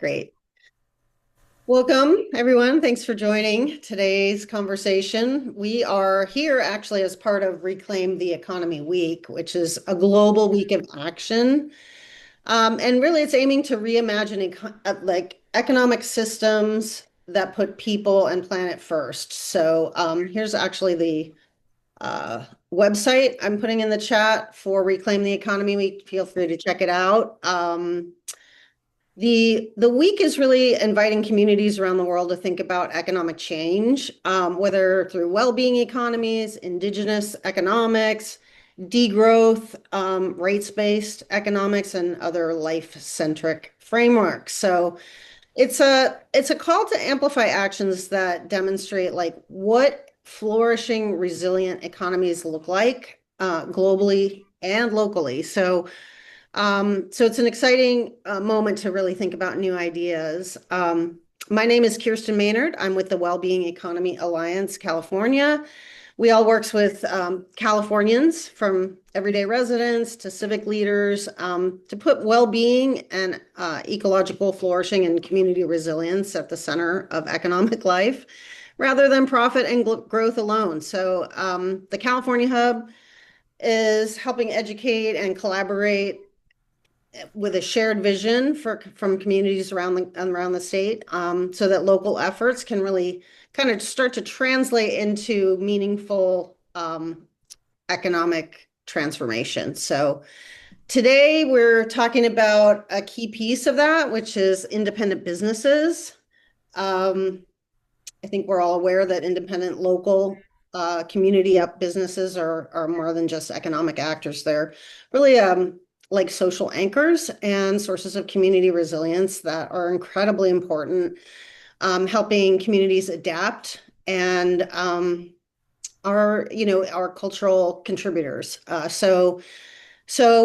Great. Welcome, everyone. Thanks for joining today's conversation. We are here actually as part of Reclaim the Economy Week, which is a global week of action. And really, it's aiming to reimagine economic systems that put people and planet first. So here's actually the website I'm putting in the chat for Reclaim the Economy Week. Feel free to check it out. The week is really inviting communities around the world to think about economic change, whether through well-being economies, indigenous economics, degrowth, rates-based economics, and other life-centric frameworks. So it's a call to amplify actions that demonstrate like what flourishing, resilient economies look like globally and locally. So it's an exciting moment to really think about new ideas. My name is Kirsten Maynard. I'm with the Wellbeing Economy Alliance, California. We all works with Californians, from everyday residents to civic leaders, to put well-being and ecological flourishing and community resilience at the center of economic life, rather than profit and growth alone. So the California Hub is helping educate and collaborate with a shared vision from communities around the state, so that local efforts can really kind of start to translate into meaningful economic transformation. So today we're talking about a key piece of that, which is independent businesses. Um, I think we're all aware that independent local community up businesses are more than just economic actors. They're really like social anchors and sources of community resilience that are incredibly important, helping communities adapt and our cultural contributors. So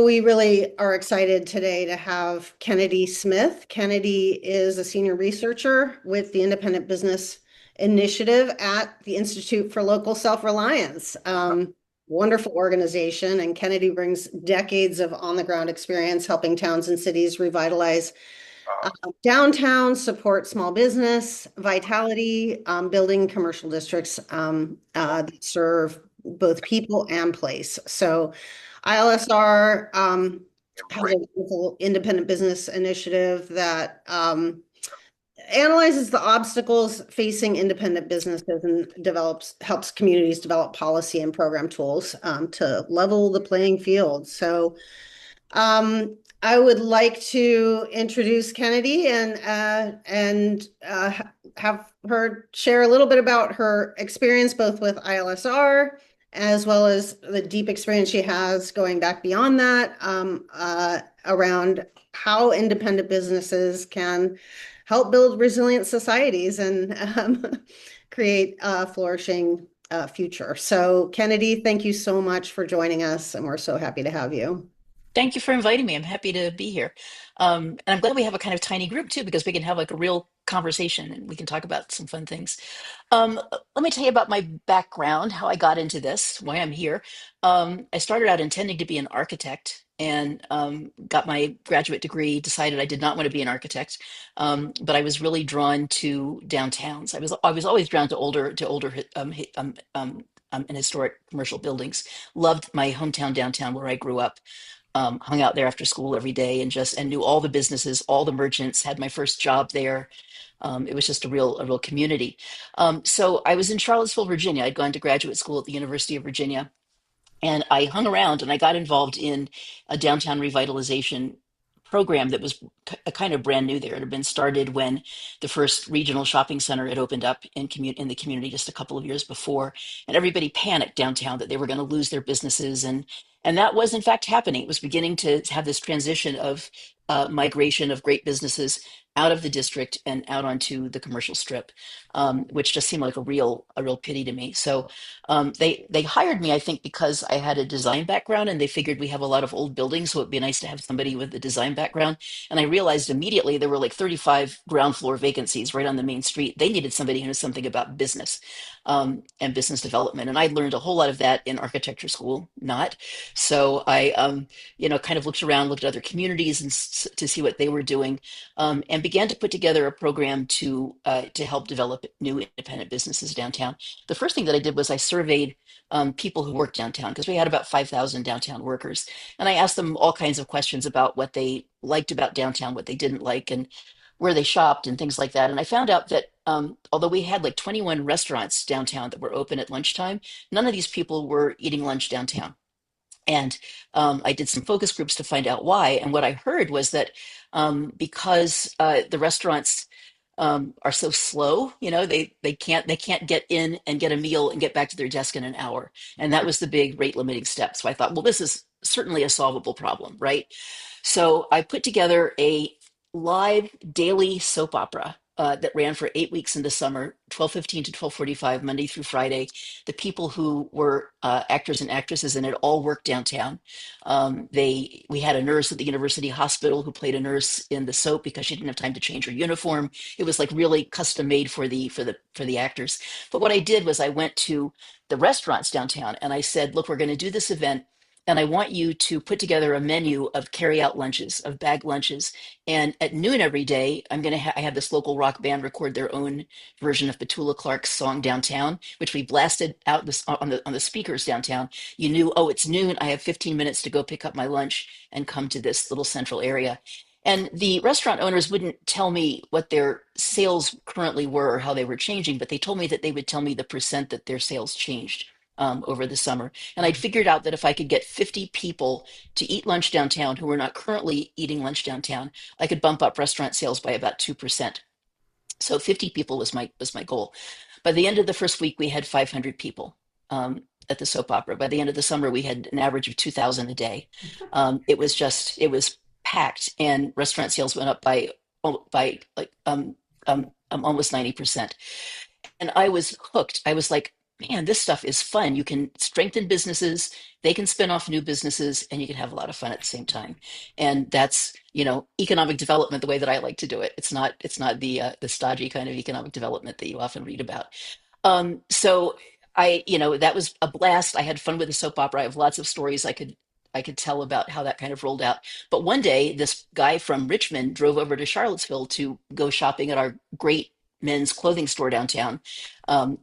we really are excited today to have Kennedy Smith. Kennedy is a senior researcher with the Independent Business Initiative at the Institute for Local Self Reliance. Wonderful organization, and Kennedy brings decades of on-the-ground experience helping towns and cities revitalize downtown, support small business vitality, building commercial districts that serve both people and place. So ILSR has a wonderful independent business initiative that analyzes the obstacles facing independent businesses and helps communities develop policy and program tools to level the playing field. So I would like to introduce Kennedy and have her share a little bit about her experience both with ILSR as well as the deep experience she has going back beyond that, around how independent businesses can help build resilient societies and create a flourishing future. So Kennedy, thank you so much for joining us, and we're so happy to have you. Thank you for inviting me. I'm happy to be here. And I'm glad we have a kind of tiny group too, because we can have like a real conversation and we can talk about some fun things. Let me tell you about my background, how I got into this, why I'm here. I started out intending to be an architect and got my graduate degree, decided I did not want to be an architect, but I was really drawn to downtowns. I was always drawn to older and historic commercial buildings. Loved my hometown downtown where I grew up, hung out there after school every day and knew all the businesses, all the merchants, had my first job there. It was just a real community. So I was in Charlottesville, Virginia. I'd gone to graduate school at the University of Virginia, and I hung around and I got involved in a downtown revitalization program that was kind of brand new there. It had been started when the first regional shopping center had opened up in the community just a couple of years before, and everybody panicked downtown that they were going to lose their businesses, and that was in fact happening. It was beginning to have this transition of migration of great businesses out of the district and out onto the commercial strip, which just seemed like a real pity to me. So they hired me, I think, because I had a design background, and they figured we have a lot of old buildings, so it'd be nice to have somebody with a design background. And I realized immediately there were like 35 ground floor vacancies right on the main street. They needed somebody who knew something about business, and business development. And I learned a whole lot of that in architecture school, not. So I, kind of looked around, looked at other communities to see what they were doing, and began to put together a program to help develop new independent businesses downtown. The first thing that I did was I surveyed people who worked downtown because we had about 5,000 downtown workers, and I asked them all kinds of questions about what they liked about downtown, what they didn't like, and where they shopped and things like that. And I found out that although we had like 21 restaurants downtown that were open at lunchtime, none of these people were eating lunch downtown. And I did some focus groups to find out why. And what I heard was that because the restaurants are so slow, they can't get in and get a meal and get back to their desk in an hour. And that was the big rate limiting step. So I thought, well, this is certainly a solvable problem, right? So I put together a live daily soap opera that ran for 8 weeks in the summer, 12:15 to 12:45, Monday through Friday. The people who were actors and actresses in it all worked downtown. We had a nurse at the university hospital who played a nurse in the soap because she didn't have time to change her uniform. It was like really custom made for the actors. But what I did was I went to the restaurants downtown and I said, look, we're going to do this event. And I want you to put together a menu of carry out lunches, of bag lunches. And at noon every day, I have this local rock band record their own version of Petula Clark's song Downtown, which we blasted out on the speakers downtown. You knew, oh, it's noon. I have 15 minutes to go pick up my lunch and come to this little central area. And the restaurant owners wouldn't tell me what their sales currently were or how they were changing, but they told me that they would tell me the percent that their sales changed over the summer. And I'd figured out that if I could get 50 people to eat lunch downtown who were not currently eating lunch downtown, I could bump up restaurant sales by about 2%. So 50 people was my goal. By the end of the first week, we had 500 people at the soap opera. By the end of the summer, we had an average of 2,000 a day. It was packed, and restaurant sales went up by like almost 90%. And I was hooked. I was like, man, this stuff is fun. You can strengthen businesses, they can spin off new businesses, and you can have a lot of fun at the same time. And that's, economic development the way that I like to do it. It's not the stodgy kind of economic development that you often read about. So that was a blast. I had fun with the soap opera. I have lots of stories I could tell about how that kind of rolled out. But one day, this guy from Richmond drove over to Charlottesville to go shopping at our great men's clothing store downtown,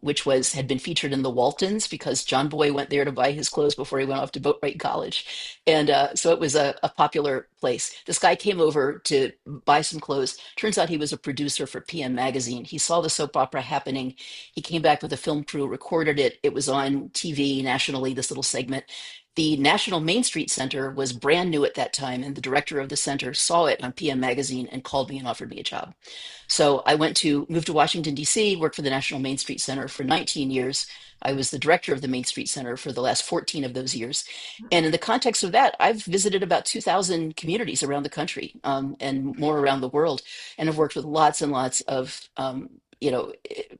which had been featured in the Waltons because John Boy went there to buy his clothes before he went off to Boatwright College, and so it was a popular place. This guy came over to buy some clothes. Turns out he was a producer for PM Magazine. He saw the soap opera happening. He came back with a film crew, recorded it. It was on TV nationally. This little segment. The National Main Street Center was brand new at that time, and the director of the center saw it on PM Magazine and called me and offered me a job. So I moved to Washington, D.C., worked for the National Main Street Center for 19 years. I was the director of the Main Street Center for the last 14 of those years. And in the context of that, I've visited about 2,000 communities around the country, and more around the world, and have worked with lots and lots of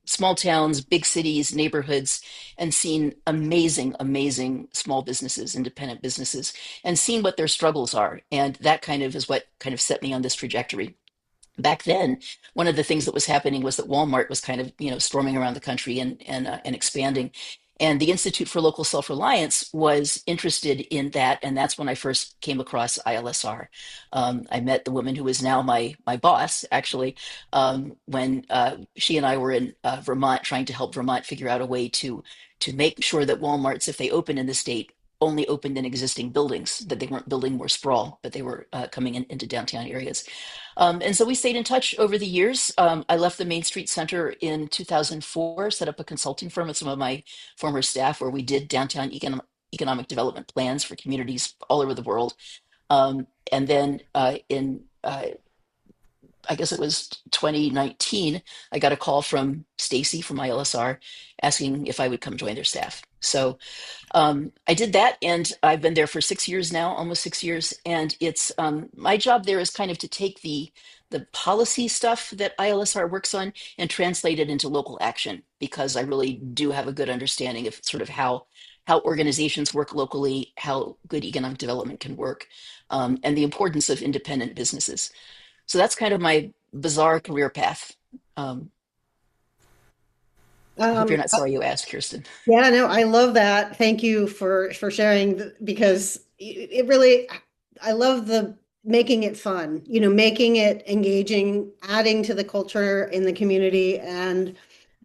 small towns, big cities, neighborhoods, and seen amazing, amazing small businesses, independent businesses, and seen what their struggles are. And that kind of is what kind of set me on this trajectory. Back then, one of the things that was happening was that Walmart was kind of, storming around the country and expanding. And the Institute for Local Self Reliance was interested in that, and that's when I first came across ILSR. I met the woman who is now my boss, actually, when she and I were in Vermont trying to help Vermont figure out a way to make sure that Walmarts, if they open in the state, only opened in existing buildings, that they weren't building more sprawl, but they were coming into downtown areas. And so we stayed in touch over the years. I left the Main Street Center in 2004, set up a consulting firm with some of my former staff where we did downtown economic development plans for communities all over the world. And then I guess it was 2019, I got a call from Stacy from ILSR asking if I would come join their staff. So I did that, and I've been there for 6 years now, almost 6 years. And it's my job there is kind of to take the policy stuff that ILSR works on and translate it into local action, because I really do have a good understanding of sort of how organizations work locally, how good economic development can work, and the importance of independent businesses. So that's kind of my bizarre career path. Um, I hope you're Um, not sorry you asked, Kirsten. yeah, no, I love that. Thank you for sharing because it really, I love the making it fun, making it engaging, adding to the culture in the community, and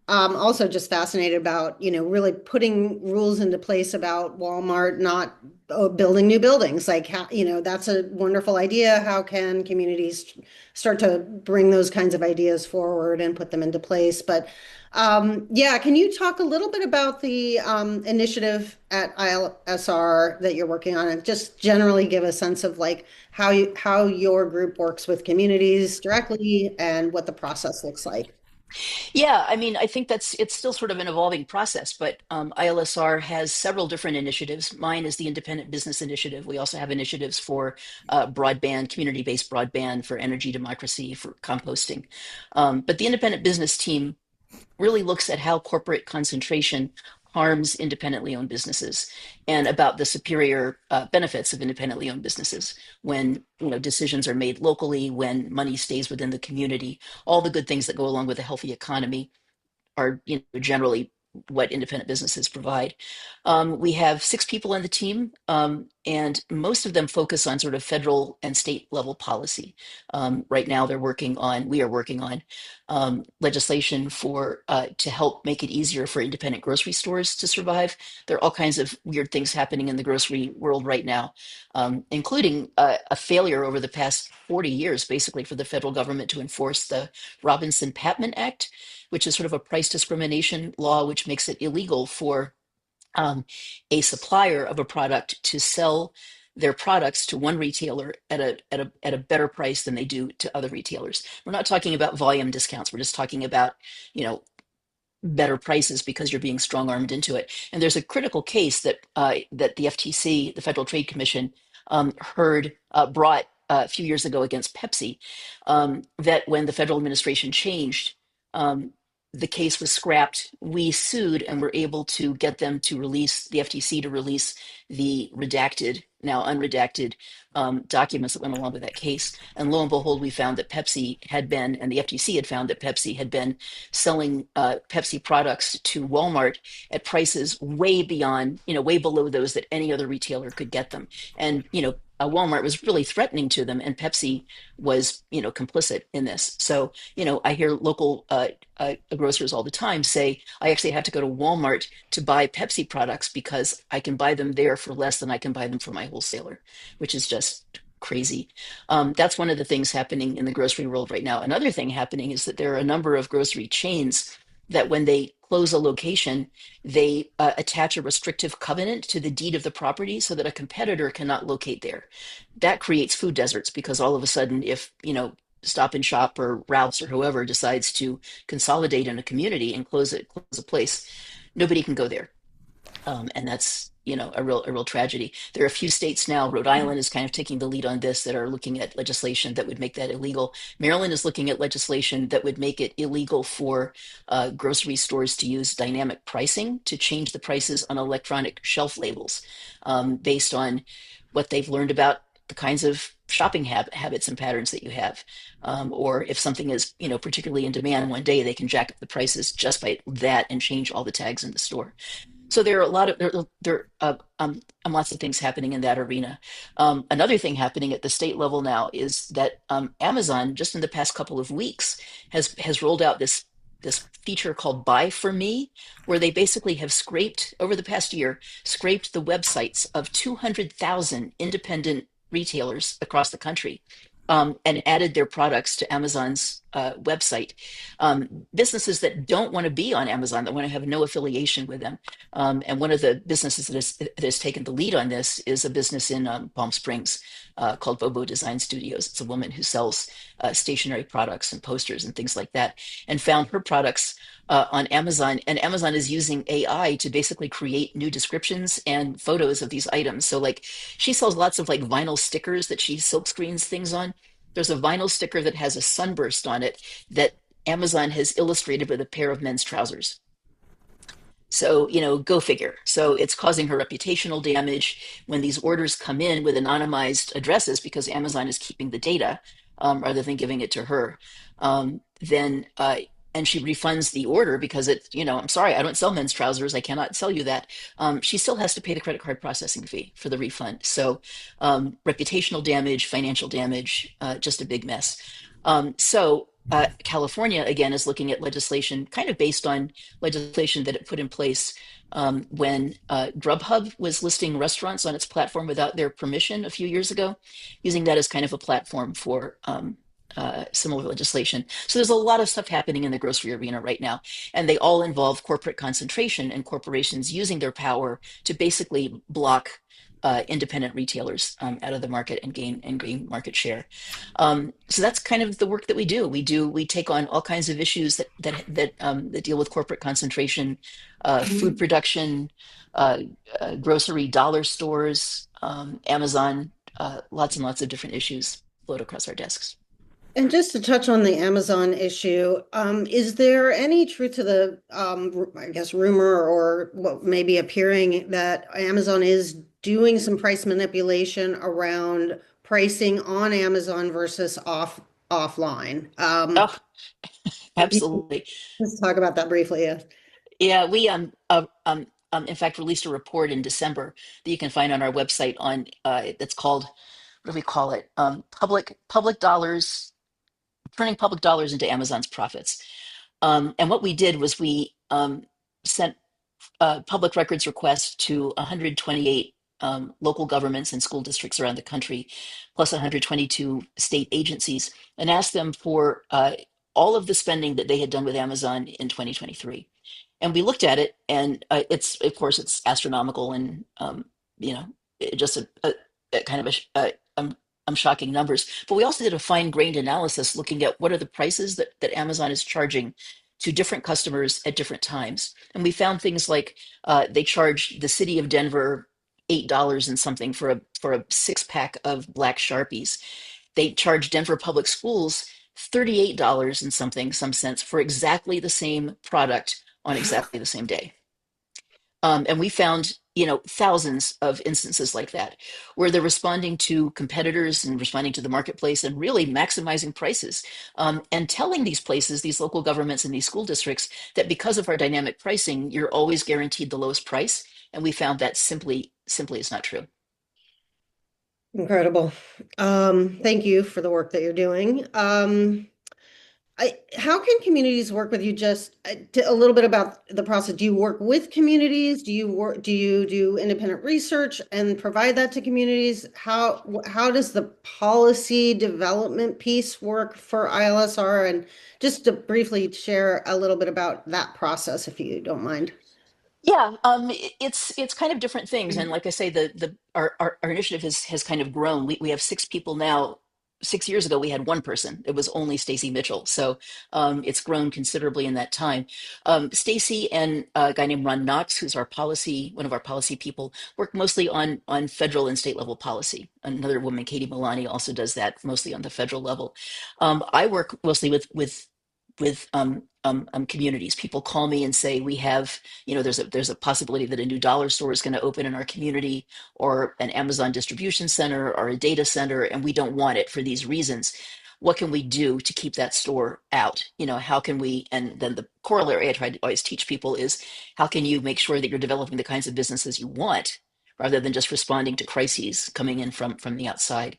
also just fascinated about, really putting rules into place about Walmart not building new buildings. Like, how, that's a wonderful idea. How can communities start to bring those kinds of ideas forward and put them into place? But yeah, can you talk a little bit about the initiative at ILSR that you're working on, and just generally give a sense of like how your group works with communities directly and what the process looks like? Yeah, I mean, I think it's still sort of an evolving process, but ILSR has several different initiatives. Mine is the Independent Business Initiative. We also have initiatives for broadband, community-based broadband, for energy democracy, for composting. But the independent business team really looks at how corporate concentration harms independently owned businesses and about the superior benefits of independently owned businesses when decisions are made locally, when money stays within the community, all the good things that go along with a healthy economy are generally what independent businesses provide. We have 6 people on the team, and most of them focus on sort of federal and state level policy. Right now, we are working on legislation for to help make it easier for independent grocery stores to survive. There are all kinds of weird things happening in the grocery world right now, including a failure over the past 40 years, basically, for the federal government to enforce the Robinson-Patman Act, which is sort of a price discrimination law, which makes it illegal for um, a supplier of a product to sell their products to one retailer at a better price than they do to other retailers. We're not talking about volume discounts. We're just talking about, you know, better prices because you're being strong armed into it. And there's a critical case that the FTC, the Federal Trade Commission, brought a few years ago against Pepsi. That when the federal administration changed, um, the case was scrapped. We sued and were able to get them to release the FTC to release the redacted, now unredacted documents that went along with that case. And lo and behold, we found that Pepsi had been, and the FTC had found that Pepsi had been selling Pepsi products to Walmart at prices way beyond, way below those that any other retailer could get them. And, Walmart was really threatening to them, and Pepsi was, complicit in this. So, I hear local grocers all the time say, I actually have to go to Walmart to buy Pepsi products because I can buy them there for less than I can buy them from my wholesaler, which is just crazy. That's one of the things happening in the grocery world right now. Another thing happening is that there are a number of grocery chains that when they close a location, they attach a restrictive covenant to the deed of the property so that a competitor cannot locate there. That creates food deserts because all of a sudden, if, Stop and Shop or Ralph's or whoever decides to consolidate in a community and close a place, nobody can go there, and that's a real tragedy. There are a few states now. Rhode Island is kind of taking the lead on this that are looking at legislation that would make that illegal. Maryland is looking at legislation that would make it illegal for grocery stores to use dynamic pricing to change the prices on electronic shelf labels based on what they've learned about the kinds of shopping habits and patterns that you have, or if something is particularly in demand one day, they can jack up the prices just by that and change all the tags in the store. So there are a lot of lots of things happening in that arena. Another thing happening at the state level now is that Amazon, just in the past couple of weeks, has rolled out this feature called Buy for Me, where they basically have scraped over the past year, scraped the websites of 200,000 independent retailers across the country, and added their products to Amazon's website. Businesses that don't want to be on Amazon, that want to have no affiliation with them. And one of the businesses that has taken the lead on this is a business in Palm Springs called Bobo Design Studios. It's a woman who sells stationery products and posters and things like that, and found her products on Amazon. And Amazon is using AI to basically create new descriptions and photos of these items. So, like, she sells lots of like vinyl stickers that she silk screens things on. There's a vinyl sticker that has a sunburst on it that Amazon has illustrated with a pair of men's trousers. So, go figure. So it's causing her reputational damage when these orders come in with anonymized addresses because Amazon is keeping the data rather than giving it to her. Then and she refunds the order because it's, I'm sorry, I don't sell men's trousers. I cannot sell you that. She still has to pay the credit card processing fee for the refund. So reputational damage, financial damage, just a big mess. California, again, is looking at legislation kind of based on legislation that it put in place when Grubhub was listing restaurants on its platform without their permission a few years ago, using that as kind of a platform for similar legislation. So there's a lot of stuff happening in the grocery arena right now, and they all involve corporate concentration and corporations using their power to basically block independent retailers out of the market and gain market share. So that's kind of the work that we do. We take on all kinds of issues that deal with corporate concentration, food production, uh, grocery dollar stores, Amazon, lots and lots of different issues float across our desks. And just to touch on the Amazon issue, is there any truth to the, I guess, rumor or what may be appearing that Amazon is doing some price manipulation around pricing on Amazon versus offline? Oh, If you could absolutely. just talk about that briefly. Yeah. Yeah, we in fact released a report in December that you can find on our website on that's called, what do we call it? Public dollars, turning public dollars into Amazon's profits. And what we did was we sent public records requests to 128 local governments and school districts around the country, plus 122 state agencies, and asked them for all of the spending that they had done with Amazon in 2023. And we looked at it, and it's, of course, it's astronomical, and you know, just a kind of shocking numbers. But we also did a fine-grained analysis looking at what are the prices that Amazon is charging to different customers at different times. And we found things like they charge the city of Denver $8 and something for a 6 pack of black Sharpies. They charge Denver Public Schools $38 and something, some cents, for exactly the same product on exactly the same day. And we found, thousands of instances like that, where they're responding to competitors and responding to the marketplace and really maximizing prices, and telling these places, these local governments and these school districts, that because of our dynamic pricing, you're always guaranteed the lowest price. And we found that simply is not true. Incredible. Thank you for the work that you're doing. How can communities work with you? Just a little bit about the process. Do you work with communities? Do you do independent research and provide that to communities? How does the policy development piece work for ILSR? And just to briefly share a little bit about that process, if you don't mind. Yeah, it's kind of different things, and like I say, the our initiative has kind of grown. We have 6 people now. 6 years ago, we had one person. It was only Stacy Mitchell. So it's grown considerably in that time. Stacy and a guy named Ron Knox, who's one of our policy people, work mostly on federal and state level policy. Another woman, Katie Milani, also does that mostly on the federal level. I work mostly with communities. People call me and say we have, there's a possibility that a new dollar store is going to open in our community, or an Amazon distribution center, or a data center, and we don't want it for these reasons. What can we do to keep that store out? How can we? And then the corollary I try to always teach people is, how can you make sure that you're developing the kinds of businesses you want, rather than just responding to crises coming in from the outside.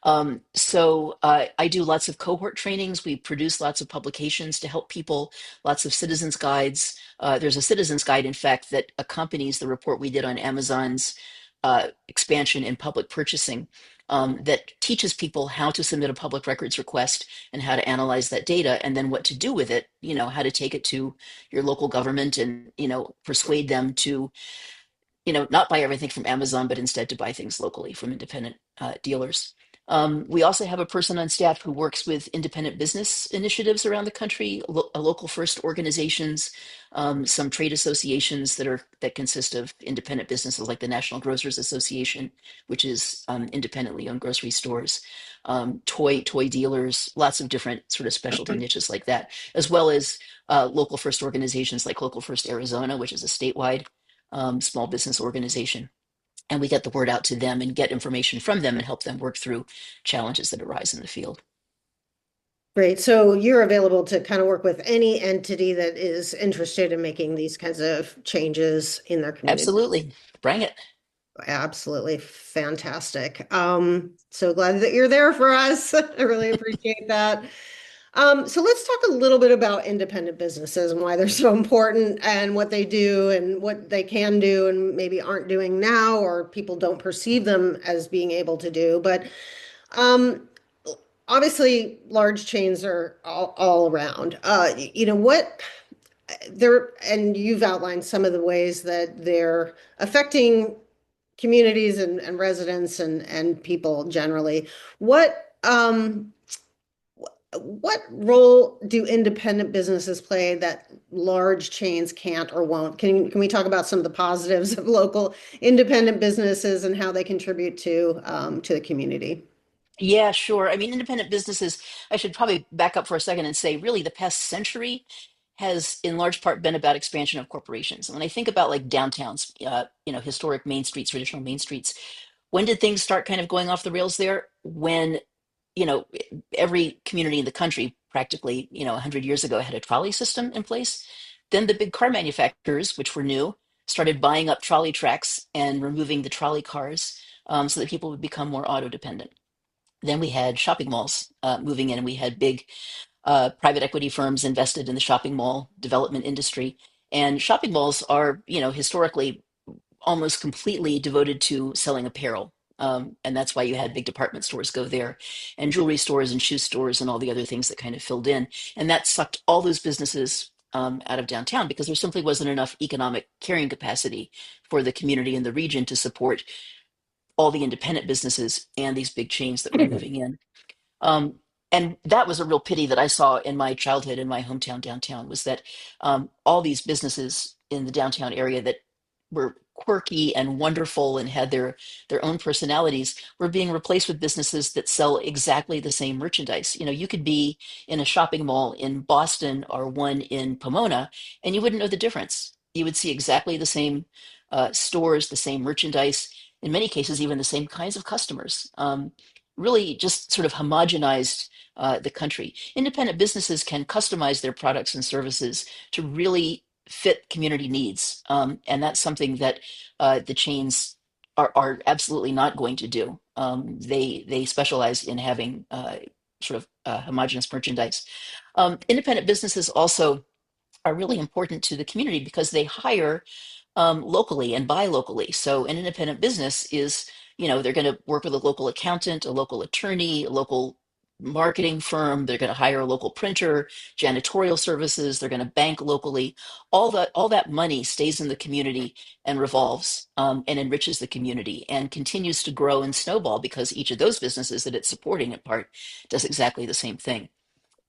I do lots of cohort trainings. We produce lots of publications to help people, lots of citizens guides. There's a citizens guide, in fact, that accompanies the report we did on Amazon's expansion in public purchasing, that teaches people how to submit a public records request and how to analyze that data, and then what to do with it, how to take it to your local government and, persuade them to, not buy everything from Amazon, but instead to buy things locally from independent dealers. We also have a person on staff who works with independent business initiatives around the country, local first organizations, some trade associations that consist of independent businesses, like the National Grocers Association, which is independently owned grocery stores, toy dealers, lots of different sort of specialty niches like that, as well as local first organizations like Local First Arizona, which is a statewide small business organization. And we get the word out to them and get information from them and help them work through challenges that arise in the field. Great. So you're available to kind of work with any entity that is interested in making these kinds of changes in their community. Absolutely. Bring it. Absolutely fantastic. So glad that you're there for us. I really appreciate that. So let's talk a little bit about independent businesses and why they're so important and what they do and what they can do and maybe aren't doing now or people don't perceive them as being able to do. But um, obviously, large chains are all around. What they're, and you've outlined some of the ways that they're affecting communities and residents and people generally. What um what role do independent businesses play that large chains can't or won't? Can we talk about some of the positives of local independent businesses and how they contribute to the community? Yeah, sure. I mean, independent businesses, I should probably back up for a second and say, really, the past century has in large part been about expansion of corporations. And when I think about like downtowns, historic main streets, traditional main streets, when did things start kind of going off the rails there? When, you know, every community in the country practically, 100 years ago had a trolley system in place. Then the big car manufacturers, which were new, started buying up trolley tracks and removing the trolley cars so that people would become more auto dependent. Then we had shopping malls moving in, and we had big private equity firms invested in the shopping mall development industry. And shopping malls are, historically almost completely devoted to selling apparel. And that's why you had big department stores go there, and jewelry stores and shoe stores and all the other things that kind of filled in. And that sucked all those businesses out of downtown because there simply wasn't enough economic carrying capacity for the community in the region to support all the independent businesses and these big chains that were moving in. Um, and that was a real pity that I saw in my childhood in my hometown downtown was that all these businesses in the downtown area that were quirky and wonderful and had their own personalities were being replaced with businesses that sell exactly the same merchandise. You could be in a shopping mall in Boston or one in Pomona, and you wouldn't know the difference. You would see exactly the same stores, the same merchandise, in many cases, even the same kinds of customers. Really just sort of homogenized the country. Independent businesses can customize their products and services to really fit community needs. And that's something that the chains are absolutely not going to do. They specialize in having sort of homogenous merchandise. Independent businesses also are really important to the community because they hire locally and buy locally. So an independent business is, they're going to work with a local accountant, a local attorney, a local marketing firm. They're going to hire a local printer, janitorial services. They're going to bank locally. All that money stays in the community and revolves and enriches the community and continues to grow and snowball because each of those businesses that it's supporting in part does exactly the same thing.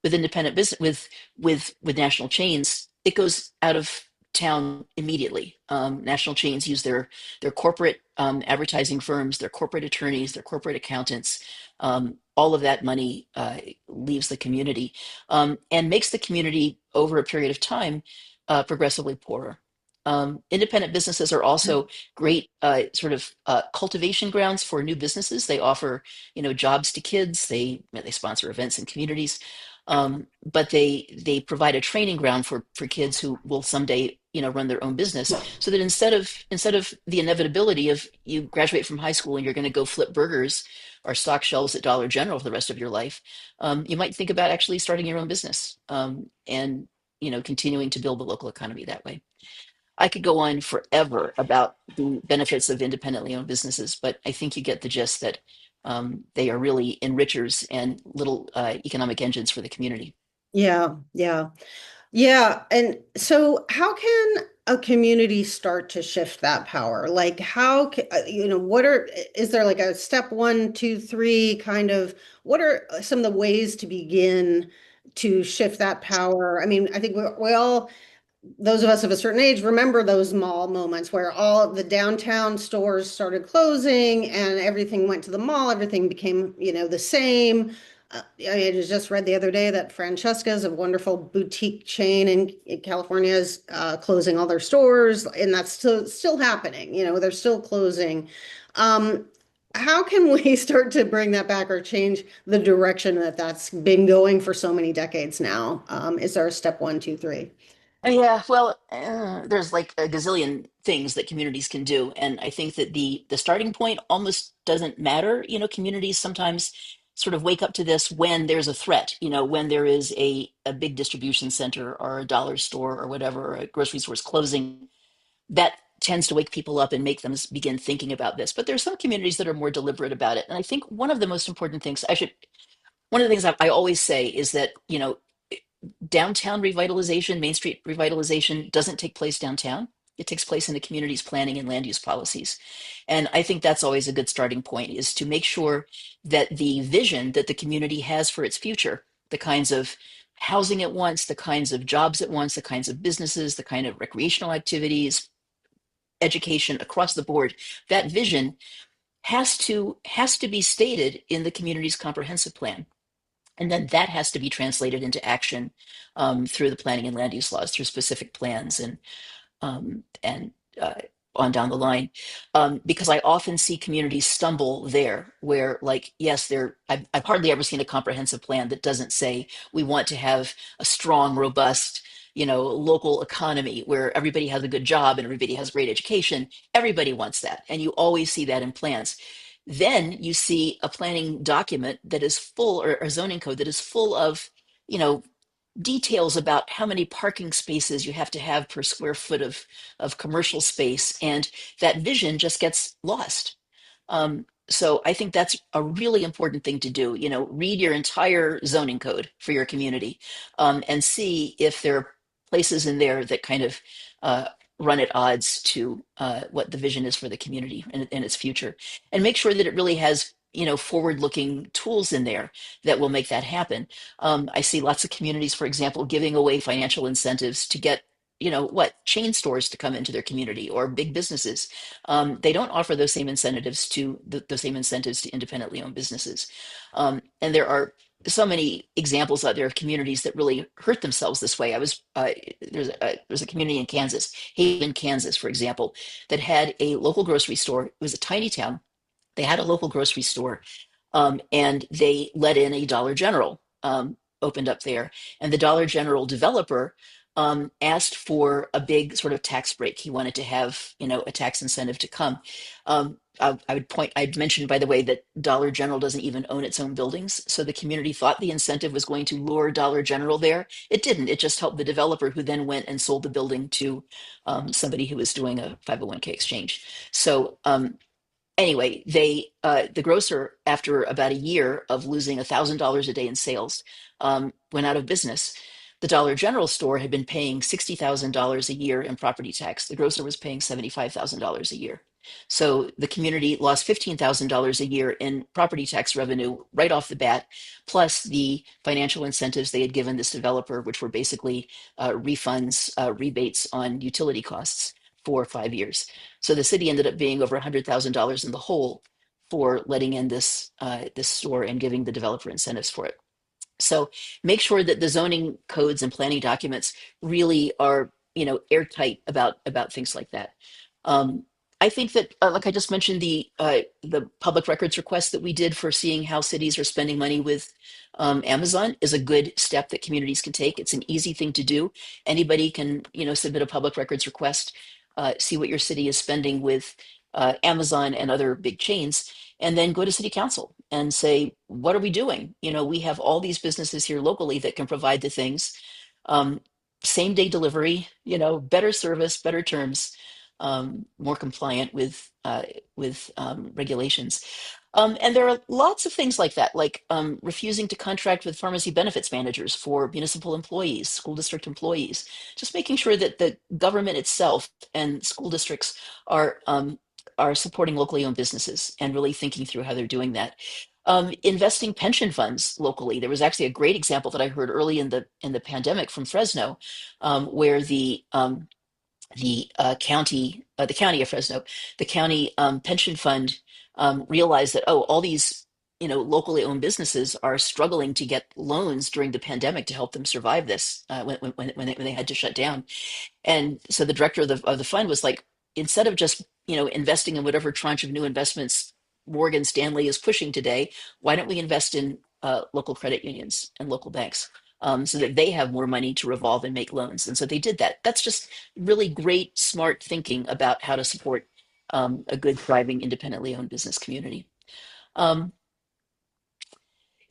With independent business with national chains, it goes out of town immediately. National chains use their corporate advertising firms, their corporate attorneys, their corporate accountants. All of that money leaves the community and makes the community over a period of time progressively poorer. Independent businesses are also great sort of cultivation grounds for new businesses. They offer, jobs to kids. They sponsor events in communities, but they provide a training ground for kids who will someday, run their own business. So that instead of the inevitability of you graduate from high school and you're going to go flip burgers or stock shelves at Dollar General for the rest of your life, you might think about actually starting your own business and continuing to build the local economy that way. I could go on forever about the benefits of independently owned businesses, but I think you get the gist that they are really enrichers and little economic engines for the community. Yeah, yeah. Yeah, and so how can a community start to shift that power? Like is there like a step one, two, three kind of, what are some of the ways to begin to shift that power? I mean, I think we all, those of us of a certain age remember those mall moments where all of the downtown stores started closing and everything went to the mall, everything became, the same. I just read the other day that Francesca's, a wonderful boutique chain in California, is closing all their stores, and that's still happening. They're still closing. Um, how can we start to bring that back or change the direction that that's been going for so many decades now? Is there a step one, two, three? Yeah, well, there's like a gazillion things that communities can do, and I think that the starting point almost doesn't matter. Communities sometimes sort of wake up to this when there's a threat. When there is a big distribution center or a dollar store or whatever, or a grocery store's closing. That tends to wake people up and make them begin thinking about this. But there's some communities that are more deliberate about it, and I think one of the most important things one of the things I always say is that downtown revitalization, Main Street revitalization doesn't take place downtown. It takes place in the community's planning and land use policies. And I think that's always a good starting point, is to make sure that the vision that the community has for its future, the kinds of housing it wants, the kinds of jobs it wants, the kinds of businesses, the kind of recreational activities, education across the board, that vision has to be stated in the community's comprehensive plan. And then that has to be translated into action through the planning and land use laws, through specific plans and on down the line. Because I often see communities stumble there, where, like, yes, I've hardly ever seen a comprehensive plan that doesn't say we want to have a strong, robust, local economy where everybody has a good job and everybody has great education. Everybody wants that, and you always see that in plans. Then you see a planning document that is full, or a zoning code that is full of, you know, details about how many parking spaces you have to have per square foot of commercial space, and that vision just gets lost. So I think that's a really important thing to do. Read your entire zoning code for your community, and see if there are places in there that kind of uh, run at odds to what the vision is for the community and its future, and make sure that it really has forward-looking tools in there that will make that happen. I see lots of communities, for example, giving away financial incentives to get, chain stores to come into their community, or big businesses. They don't offer those same incentives to those same incentives to independently owned businesses. And there are so many examples out there of communities that really hurt themselves this way. There's a community in Kansas, Haven, Kansas, for example, that had a local grocery store. It was a tiny town. They had a local grocery store, and they let in a Dollar General, opened up there. And the Dollar General developer asked for a big sort of tax break. He wanted to have, a tax incentive to come. I'd mentioned, by the way, that Dollar General doesn't even own its own buildings. So the community thought the incentive was going to lure Dollar General there. It didn't. It just helped the developer, who then went and sold the building to somebody who was doing a 501(k) exchange. So anyway, the grocer, after about a year of losing $1,000 a day in sales, went out of business. The Dollar General store had been paying $60,000 a year in property tax. The grocer was paying $75,000 a year. So the community lost $15,000 a year in property tax revenue right off the bat, plus the financial incentives they had given this developer, which were basically refunds, rebates on utility costs for 5 years. So the city ended up being over $100,000 in the hole for letting in this store and giving the developer incentives for it. So make sure that the zoning codes and planning documents really are, airtight about things like that. Um, I think that, like I just mentioned, the public records request that we did for seeing how cities are spending money with Amazon is a good step that communities can take. It's an easy thing to do. Anybody can, submit a public records request, see what your city is spending with Amazon and other big chains, and then go to city council and say, what are we doing? We have all these businesses here locally that can provide the things. Um, Same day delivery, better service, better terms, more compliant with regulations. And there are lots of things like that, like refusing to contract with pharmacy benefits managers for municipal employees, school district employees. Just making sure that the government itself and school districts are supporting locally owned businesses and really thinking through how they're doing that. Investing pension funds locally. There was actually a great example that I heard early in the pandemic from Fresno, where the county of Fresno, the county pension fund realized that, oh, all these locally owned businesses are struggling to get loans during the pandemic to help them survive this, when they had to shut down. And so the director of the fund was like, instead of just investing in whatever tranche of new investments Morgan Stanley is pushing today. Why don't we invest in local credit unions and local banks so that they have more money to revolve and make loans? And so they did that. That's just really great, smart thinking about how to support a good, thriving, independently owned business community. Um,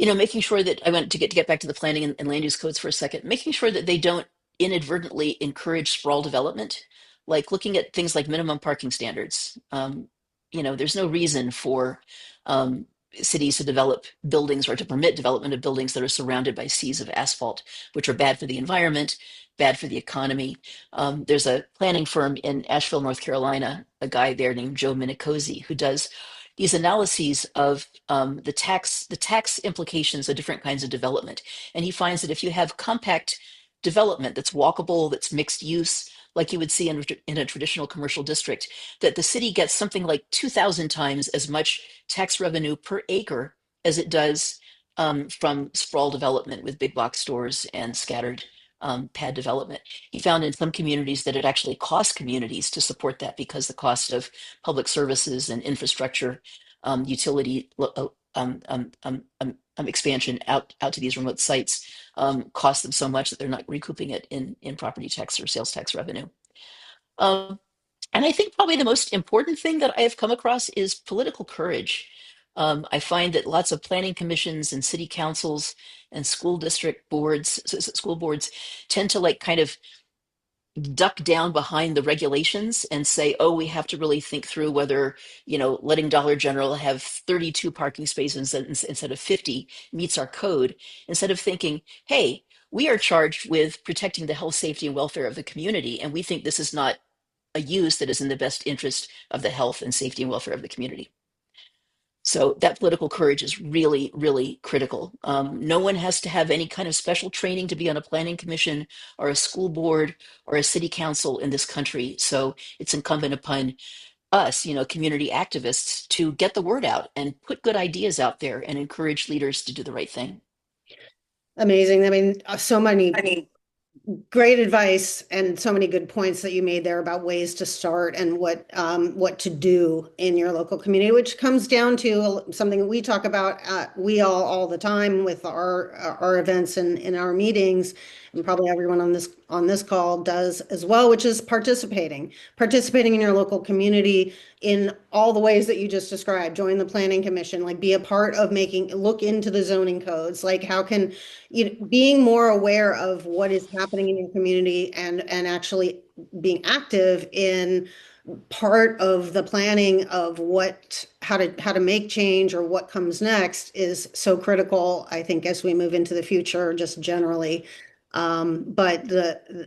Making sure that I went to get back to the planning and land use codes for a second, making sure that they don't inadvertently encourage sprawl development, like looking at things like minimum parking standards. There's no reason for um, cities to develop buildings or to permit development of buildings that are surrounded by seas of asphalt, which are bad for the environment, bad for the economy. There's a planning firm in Asheville, North Carolina, a guy there named Joe Minicozy, who does these analyses of the tax implications of different kinds of development. And he finds that if you have compact development that's walkable, that's mixed use, like you would see in a traditional commercial district, that the city gets something like 2,000 times as much tax revenue per acre as it does from sprawl development with big box stores and scattered pad development. He found in some communities that it actually costs communities to support that because the cost of public services and infrastructure, utility expansion out to these remote sites cost them so much that they're not recouping it in property tax or sales tax revenue. Um, and I think probably the most important thing that I have come across is political courage. I find that lots of planning commissions and city councils and school district boards, school boards tend to like kind of duck down behind the regulations and say, oh, we have to really think through whether, letting Dollar General have 32 parking spaces instead of 50 meets our code, instead of thinking, hey, we are charged with protecting the health, safety, and welfare of the community, and we think this is not a use that is in the best interest of the health and safety and welfare of the community. So that political courage is really, really critical. No one has to have any kind of special training to be on a planning commission or a school board or a city council in this country. So it's incumbent upon us, community activists, to get the word out and put good ideas out there and encourage leaders to do the right thing. Amazing. I mean, so many great advice and so many good points that you made there about ways to start and what to do in your local community, which comes down to something that we talk about we all the time with our events and in our meetings, and probably everyone on this call does as well, which is participating in your local community in all the ways that you just described. Join the planning commission, like be a part of look into the zoning codes, like how can being more aware of what is happening in your community and actually being active in part of the planning of how to make change or what comes next is so critical, I think, as we move into the future, just generally. But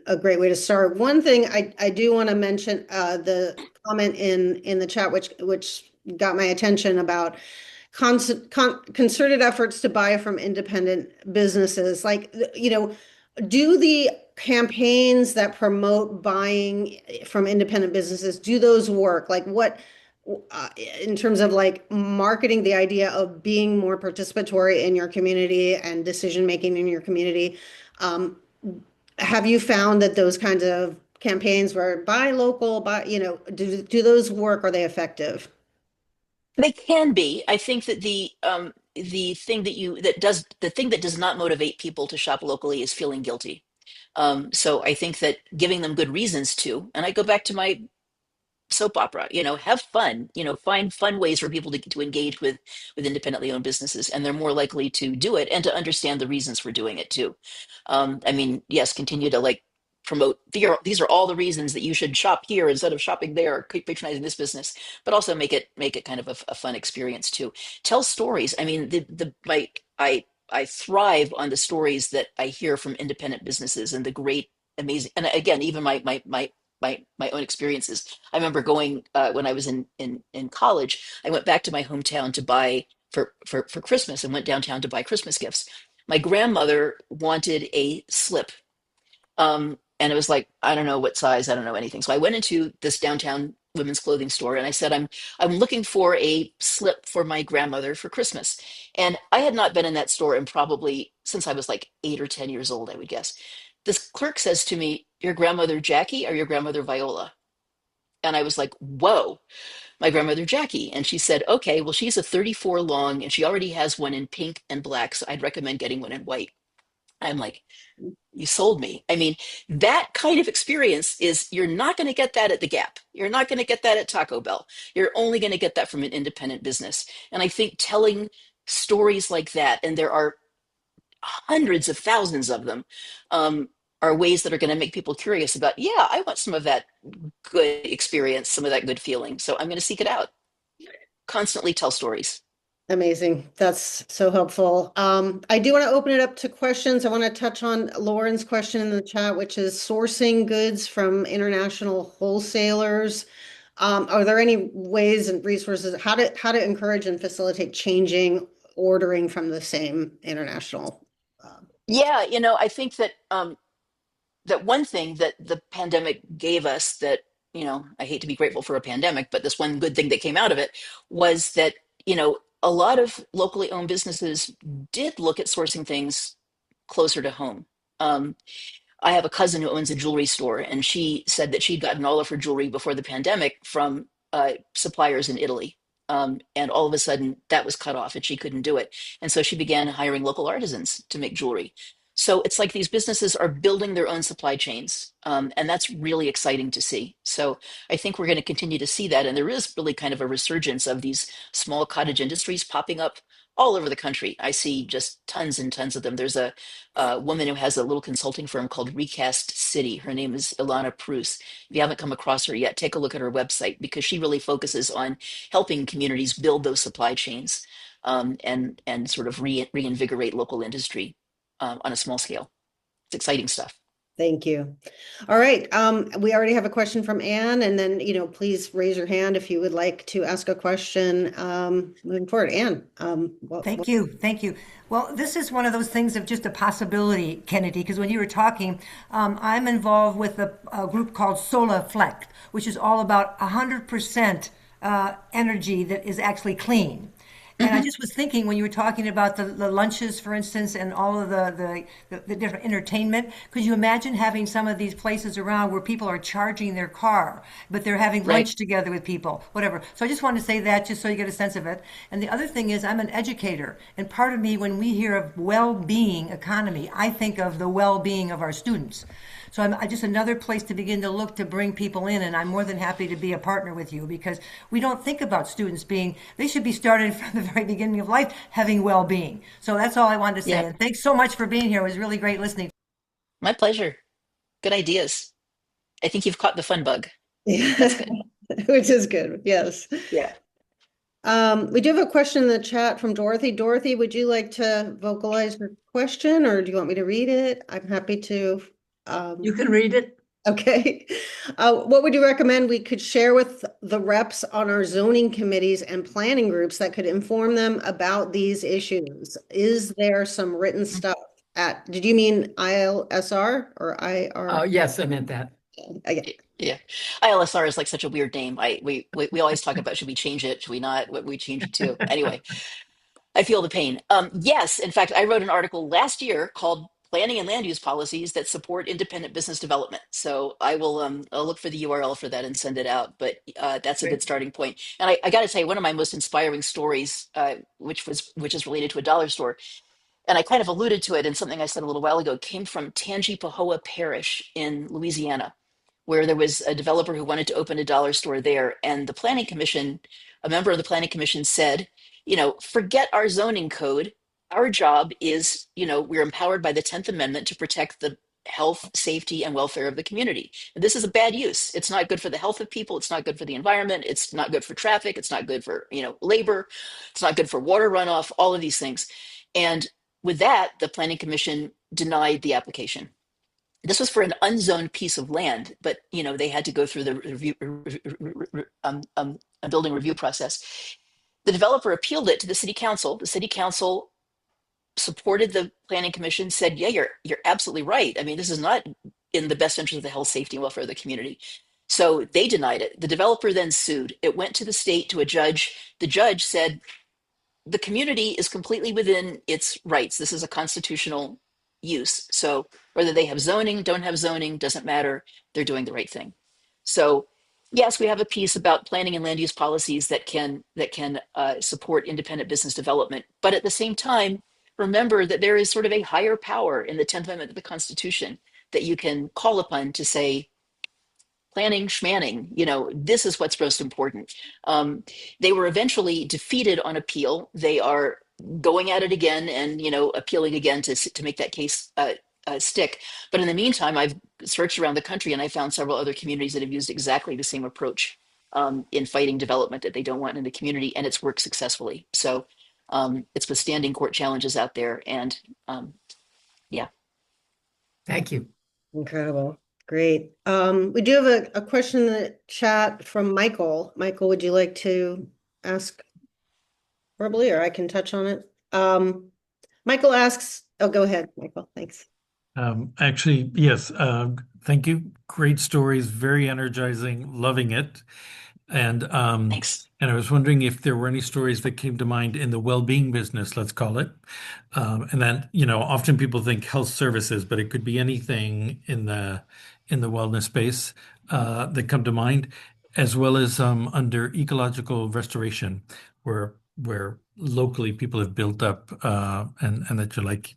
a great way to start. One thing I do want to mention, the comment in the chat, which got my attention about concerted efforts to buy from independent businesses. Like, do the campaigns that promote buying from independent businesses, do those work? Like uh, in terms of like marketing the idea of being more participatory in your community and decision making in your community? Um, have you found that those kinds of campaigns where buy local, do those work? Are they effective? They can be. I think that the thing that does not motivate people to shop locally is feeling guilty. So I think that giving them good reasons to, and I go back to my soap opera, have fun, find fun ways for people to engage with independently owned businesses, and they're more likely to do it and to understand the reasons for doing it too. I mean, yes, continue to like promote these are all the reasons that you should shop here instead of shopping there, or keep patronizing this business, but also make it kind of a fun experience too. Tell stories. I mean, the like I thrive on the stories that I hear from independent businesses and the great amazing, and again, even my own experiences. I remember going when I was in college. I went back to my hometown to buy for Christmas, and went downtown to buy Christmas gifts. My grandmother wanted a slip, and it was like, I don't know what size, I don't know anything. So I went into this downtown women's clothing store and I said, I'm looking for a slip for my grandmother for Christmas. And I had not been in that store in probably since I was like 8 or 10 years old, I would guess. This clerk says to me, your grandmother Jackie or your grandmother Viola? And I was like, whoa, my grandmother Jackie. And she said, okay, well, she's a 34 long and she already has one in pink and black. So I'd recommend getting one in white. I'm like, you sold me. I mean, that kind of experience is, you're not going to get that at the Gap. You're not going to get that at Taco Bell. You're only going to get that from an independent business. And I think telling stories like that, and there are hundreds of thousands of them, um, are ways that are going to make people curious about, yeah, I want some of that good experience, some of that good feeling. So I'm going to seek it out. Constantly tell stories. Amazing. That's so helpful. I do want to open it up to questions. I want to touch on Lauren's question in the chat, which is sourcing goods from international wholesalers. Are there any ways and resources how to encourage and facilitate changing ordering from the same international? Uh, Yeah, I think that that one thing that the pandemic gave us that, I hate to be grateful for a pandemic, but this one good thing that came out of it was that, a lot of locally owned businesses did look at sourcing things closer to home. Um, I have a cousin who owns a jewelry store, and she said that she'd gotten all of her jewelry before the pandemic from suppliers in Italy. And all of a sudden, that was cut off and she couldn't do it. And so she began hiring local artisans to make jewelry. So it's like these businesses are building their own supply chains. And that's really exciting to see. So I think we're going to continue to see that. And there is really kind of a resurgence of these small cottage industries popping up all over the country. I see just tons and tons of them. There's a woman who has a little consulting firm called Recast City. Her name is Ilana Prus. If you haven't come across her yet, take a look at her website because she really focuses on helping communities build those supply chains, and sort of reinvigorate local industry on a small scale. It's exciting stuff. Thank you. All right. We already have a question from Anne, and then, please raise your hand if you would like to ask a question moving forward. Anne, Thank you. Thank you. Well, this is one of those things of just a possibility, Kennedy, because when you were talking, I'm involved with a group called Solar Flex, which is all about 100% energy that is actually clean. And I just was thinking when you were talking about the lunches, for instance, and all of the different entertainment, could you imagine having some of these places around where people are charging their car, but they're having Right. lunch together with people, whatever. So I just wanted to say that just so you get a sense of it. And the other thing is I'm an educator, and part of me, when we hear of well-being economy, I think of the well-being of our students. So I'm just another place to begin to look to bring people in, and I'm more than happy to be a partner with you because we don't think about students being, they should be started from the very beginning of life having well-being. So that's all I wanted to say. Yeah. And thanks so much for being here. It was really great listening. My pleasure. Good ideas. I think you've caught the fun bug. That's yeah, good. which is good. Yes. Yeah. We do have a question in the chat from Dorothy. Dorothy, would you like to vocalize your question, or do you want me to read it? I'm happy to. You Um, can read it. Okay. What would you recommend we could share with the reps on our zoning committees and planning groups that could inform them about these issues? Is there some written stuff did you mean ILSR or Oh, IR? yes, I meant that. Okay. Yeah. ILSR is like such a weird name. We always talk about, should we change it? Should we not? What we change it to? Anyway, I feel the pain. Yes, in fact, I wrote an article last year called "Planning and Land Use Policies That Support Independent Business Development." So I'll look for the URL for that and send it out. But that's a good Great. starting point. And I got to tell you, one of my most inspiring stories, which is related to a dollar store, and I kind of alluded to it in something I said a little while ago, came from Tangipahoa Parish in Louisiana, where there was a developer who wanted to open a dollar store there. And the planning commission, a member of the planning commission said, forget our zoning code. Our job is, we're empowered by the 10th Amendment to protect the health, safety, and welfare of the community. And this is a bad use. It's not good for the health of people. It's not good for the environment. It's not good for traffic. It's not good for, labor. It's not good for water runoff, all of these things. And with that, the planning commission denied the application. This was for an unzoned piece of land, but they had to go through the a building review process. The developer appealed it to the city council. The city council supported the planning commission, said, "Yeah, you're absolutely right. I mean, this is not in the best interest of the health, safety, and welfare of the community." So they denied it. The developer then sued. It went to the state, to a judge. The judge said, the community is completely within its rights. This is a constitutional use. So whether they have zoning, don't have zoning, doesn't matter. They're doing the right thing. So Yes, we have a piece about planning and land use policies that can support independent business development. But at the same time, remember that there is sort of a higher power in the 10th Amendment of the Constitution that you can call upon to say, planning, schmanning, this is what's most important. Um, they were eventually defeated on appeal. They are going at it again and, appealing again to make that case stick. But in the meantime, I've searched around the country and I found several other communities that have used exactly the same approach in fighting development that they don't want in the community, and it's worked successfully. So it's withstanding court challenges out there. And yeah. Thank you. Incredible. Great. We do have a question in the chat from Michael. Michael, would you like to ask verbally, or I can touch on it? Michael asks, oh, go ahead, Michael. Thanks. Actually, yes. Thank you. Great stories, very energizing, loving it. And Thanks. I was wondering if there were any stories that came to mind in the well-being business, let's call it. And then, often people think health services, but it could be anything in the wellness space that come to mind, as well as under ecological restoration, where locally people have built up and that you like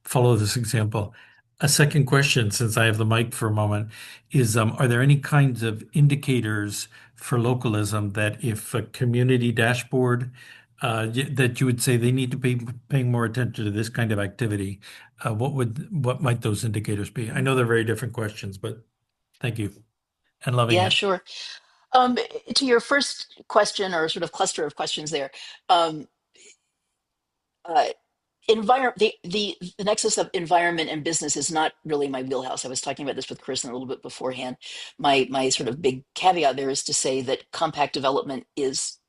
follow this example. A second question, since I have the mic for a moment, is are there any kinds of indicators for localism that if a community dashboard that you would say they need to be paying more attention to this kind of activity? What might those indicators be? I know they're very different questions, but thank you and loving Yeah, it. sure. Um, to your first question, or sort of cluster of questions there, um, uh, the nexus of environment and business is not really my wheelhouse. I was talking about this with Chris a little bit beforehand. My sort of big caveat there is to say that compact development is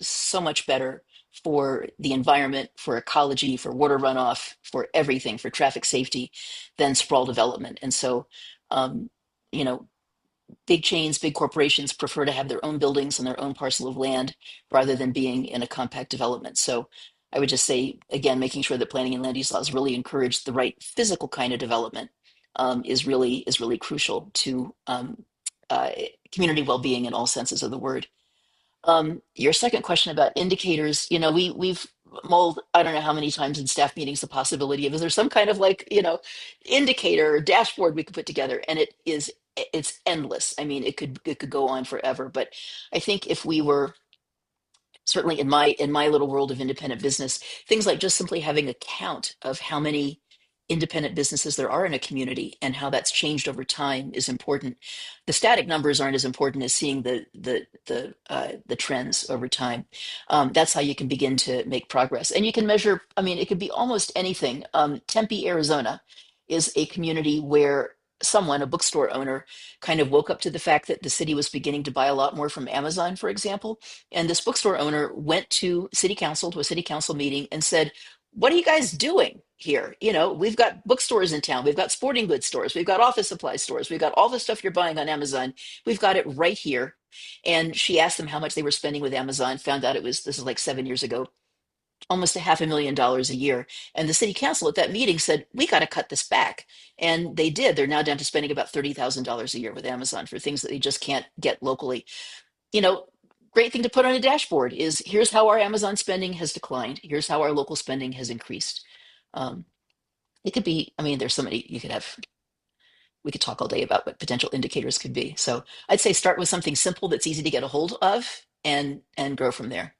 so much better for the environment, for ecology, for water runoff, for everything, for traffic safety, than sprawl development. And so, um, you know, big chains, big corporations prefer to have their own buildings and their own parcel of land rather than being in a compact development. So I would just say, again, making sure that planning and land use laws really encourage the right physical kind of development is really crucial to uh, community well-being in all senses of the word. Your second question about indicators, we've mulled, I don't know how many times in staff meetings, the possibility of, is there some kind of like, indicator or dashboard we could put together? And it's endless. I mean, it could go on forever. But I think if we were, certainly in my little world of independent business, things like just simply having a count of how many independent businesses there are in a community and how that's changed over time is important. The static numbers aren't as important as seeing the trends over time. That's how you can begin to make progress, and you can measure. I mean, it could be almost anything. Tempe, Arizona, is a community where someone, a bookstore owner, kind of woke up to the fact that the city was beginning to buy a lot more from Amazon, for example, and this bookstore owner went to a city council meeting and said, "What are you guys doing here? We've got bookstores in town. We've got sporting goods stores. We've got office supply stores. We've got all the stuff you're buying on Amazon. We've got it right here." And she asked them how much they were spending with Amazon, found out this is like 7 years ago, almost a $500,000 a year. And the city council at that meeting said, "We got to cut this back." And they did. They're now down to spending about $30,000 a year with Amazon for things that they just can't get locally. you know, Great thing to put on a dashboard is, here's how our Amazon spending has declined. Here's how our local spending has increased. Um, it could be, I mean, there's so many we could talk all day about what potential indicators could be. So I'd say start with something simple that's easy to get a hold of and grow from there.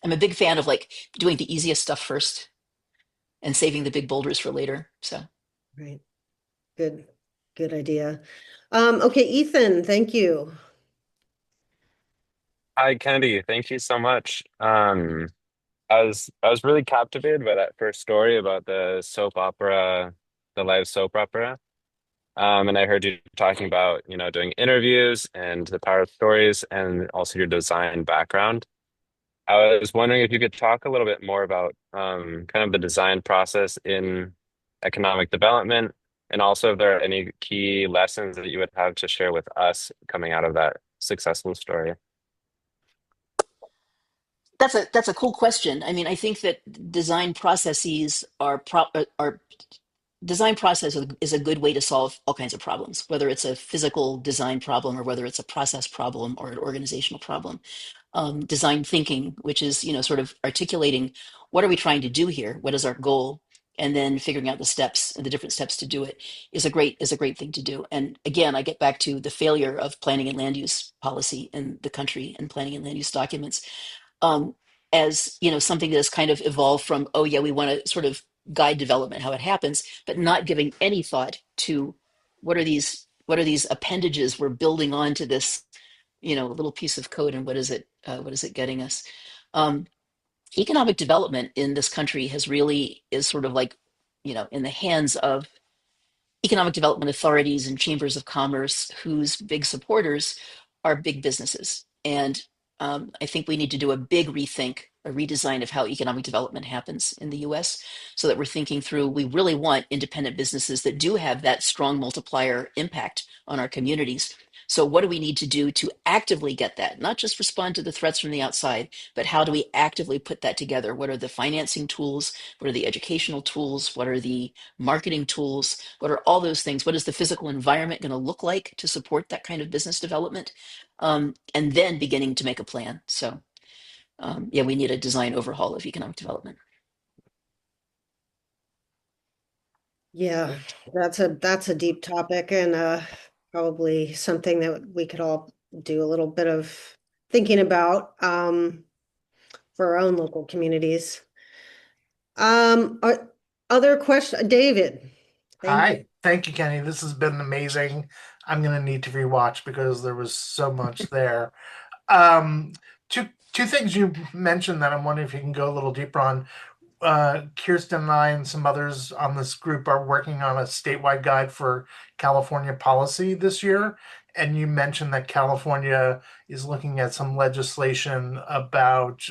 I'm a big fan of like doing the easiest stuff first and saving the big boulders for later. So Right. Good, good idea. Okay, Ethan, thank you. Hi, Kennedy. Thank you so much. I was really captivated by that first story about the soap opera, the live soap opera. And I heard you talking about, doing interviews and the power of stories and also your design background. I was wondering if you could talk a little bit more about kind of the design process in economic development, and also if there are any key lessons that you would have to share with us coming out of that successful story. that's a cool question. I mean, I think that design processes are design process is a good way to solve all kinds of problems, whether it's a physical design problem or whether it's a process problem or an organizational problem. Design thinking, which is, sort of articulating what are we trying to do here? What is our goal? And then figuring out the steps and the different steps to do it is a great thing to do. And again, I get back to the failure of planning and land use policy in the country and planning and land use documents, um, as something that has kind of evolved from, oh yeah, we want to sort of guide development how it happens, but not giving any thought to what are these appendages we're building onto this little piece of code, and what is it getting us. um, Economic development in this country is sort of like in the hands of economic development authorities and chambers of commerce whose big supporters are big businesses. And I think we need to do a big rethink, a redesign of how economic development happens in the US, so that we're thinking through, we really want independent businesses that do have that strong multiplier impact on our communities. So what do we need to do to actively get that? Not just respond to the threats from the outside, but how do we actively put that together? What are the financing tools? What are the educational tools? What are the marketing tools? What are all those things? What is the physical environment going to look like to support that kind of business development? And then beginning to make a plan. So, yeah, we need a design overhaul of economic development. Yeah, that's a deep topic and probably something that we could all do a little bit of thinking about for our own local communities. Other question, David? Thank you. Hi, thank you, Kenny. This has been amazing. I'm gonna need to rewatch because there was so much there. Um, two things you mentioned that I'm wondering if you can go a little deeper on. Kirsten and I and some others on this group are working on a statewide guide for California policy this year. And you mentioned that California is looking at some legislation about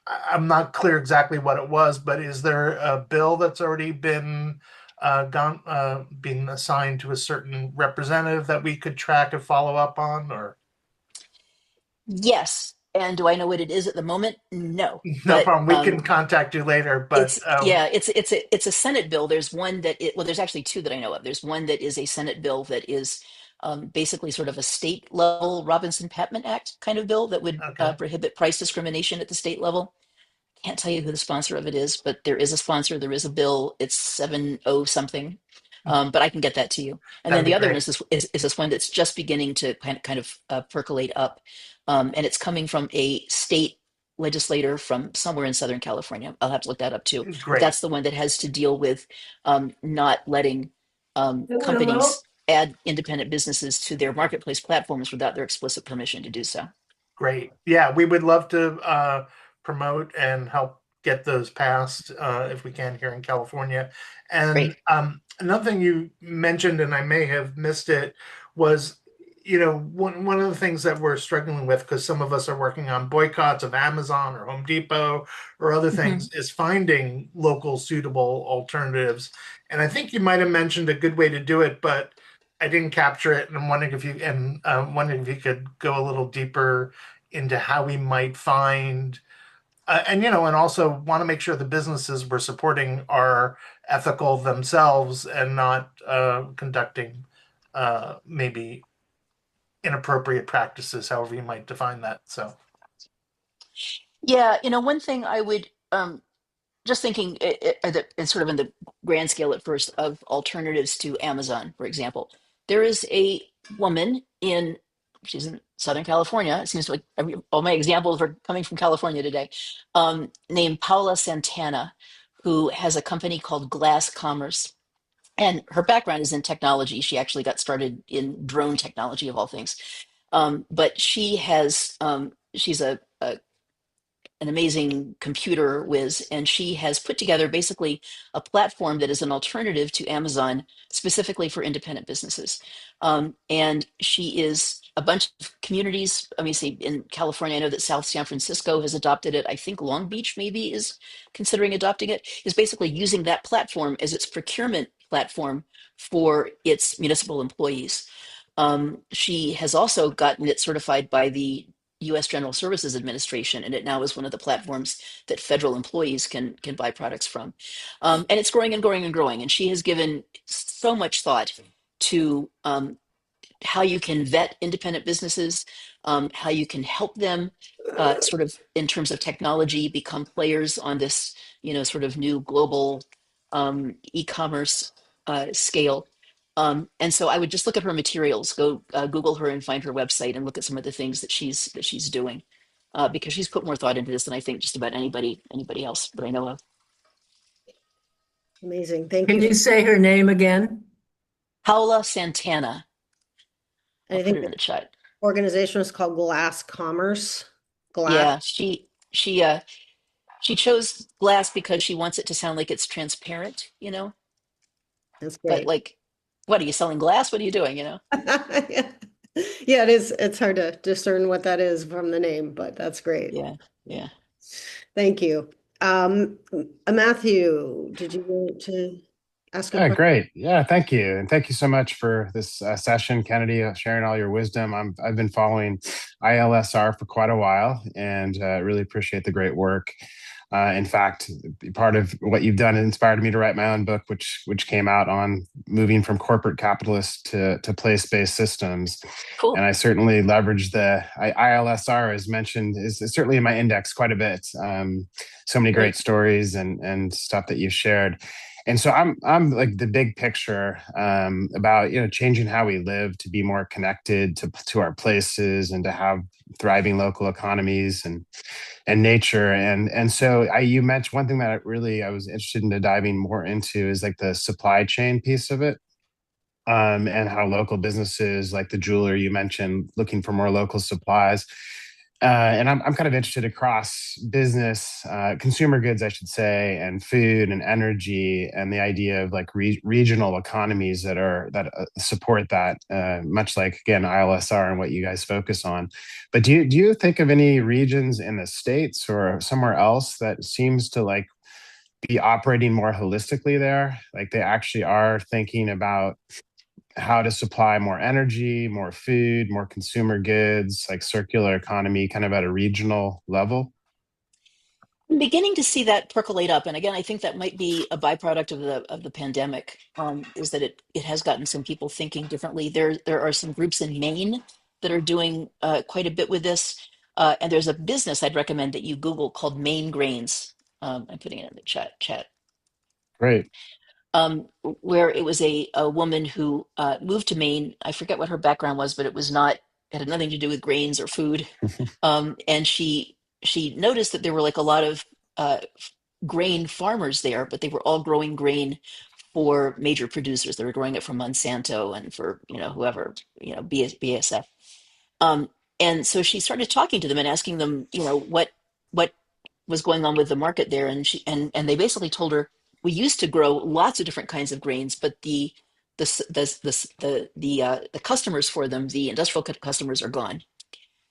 I'm not clear exactly what it was, but is there a bill that's already been assigned to a certain representative that we could track and follow up on, or Yes. And do I know what it is at the moment? No. no But problem. We can contact you later, but it's a Senate bill. There's one well, there's actually two that I know of. There's one that is a Senate bill that is basically sort of a state level Robinson-Patman Act kind of bill that would okay, prohibit price discrimination at the state level. Can't tell you who the sponsor of it is, but there is a sponsor. There is a bill. It's 7-0 something. But I can get that to you. And then that'd be the other one great. is this one that's just beginning to kind of percolate up, and it's coming from a state legislator from somewhere in Southern California. I'll have to look that up too. But Great, that's the one that has to deal with not letting Hello? companies add independent businesses to their marketplace platforms without their explicit permission to do so. great. Yeah, we would love to promote and help get those passed if we can here in California. And Great. another thing you mentioned, and I may have missed it, was one of the things that we're struggling with because some of us are working on boycotts of Amazon or Home Depot or other Mhm. things is finding local suitable alternatives. And I think you might have mentioned a good way to do it, but I didn't capture it. And I'm wondering if you could go a little deeper into how we might find and also want to make sure the businesses we're supporting are ethical themselves and not conducting maybe inappropriate practices, however you might define that. So, Yeah, one thing I would just thinking that it's sort of in the grand scale at first of alternatives to Amazon, for example. There is a woman she's in Southern California. It seems like all my examples are coming from California today, named Paula Santana, who has a company called Glass Commerce. And her background is in technology. She actually got started in drone technology, of all things. But she's an amazing computer whiz, and she has put together basically a platform that is an alternative to Amazon specifically for independent businesses. And she is a bunch of communities. I mean, see, in California, I know that South San Francisco has adopted it. I think Long Beach maybe is considering adopting it, is basically using that platform as its procurement platform for its municipal employees. She has also gotten it certified by the U.S. General Services Administration, and it now is one of the platforms that federal employees can buy products from. And it's growing and growing and growing. And she has given so much thought to how you can vet independent businesses, how you can help them sort of in terms of technology become players on this, sort of new global e-commerce scale. And so I would just look at her materials, go Google her and find her website and look at some of the things that she's doing, because she's put more thought into this than I think just about anybody else that I know of. Amazing. Thank Can you. you say her name again? Paula Santana. And I'll I put think it in the the chat. organization is called Glass Commerce. Glass. Yeah, she chose glass because she wants it to sound like it's transparent, That's but great. like, what are you selling glass? What are you doing, Yeah. Yeah, it is. It's hard to discern what that is from the name, but that's great. Yeah, yeah. Thank you. Matthew, did you want to ask a Yeah, question? great. Yeah, thank you, and thank you so much for this session, Kennedy, sharing all your wisdom. I've been following ILSR for quite a while, and really appreciate the great work. In fact, part of what you've done inspired me to write my own book, which came out on moving from corporate capitalist to place-based systems. And Cool. I certainly leverage the ILSR, as mentioned, is certainly in my index quite a bit. So many great Great. stories and stuff that you've shared. And so I'm like the big picture about changing how we live to be more connected to our places and to have thriving local economies and nature. And so you mentioned one thing that I was interested in diving more into is like the supply chain piece of it. And how local businesses like the jeweler you mentioned looking for more local supplies. And I'm kind of interested across business, consumer goods, I should say, and food and energy, and the idea of like regional economies that support that, much like again ILSR and what you guys focus on. But do you think of any regions in the States or somewhere else that seems to like be operating more holistically there? Like they actually are thinking about how to supply more energy, more food, more consumer goods, like circular economy, kind of at a regional level. I'm beginning to see that percolate up, and again, I think that might be a byproduct of the pandemic. Is that it has gotten some people thinking differently. There are some groups in Maine that are doing quite a bit with this, and there's a business I'd recommend that you Google called Maine Grains. I'm putting it in the chat. Great. Where it was a woman who moved to Maine. I forget what her background was, but it had nothing to do with grains or food. And she noticed that there were like a lot of uh, grain farmers there, but they were all growing grain for major producers. They were growing it for Monsanto and for whoever, BASF. Um, and so she started talking to them and asking them, what was going on with the market there, and and they basically told her, we used to grow lots of different kinds of grains, but the customers for them, the industrial customers, are gone.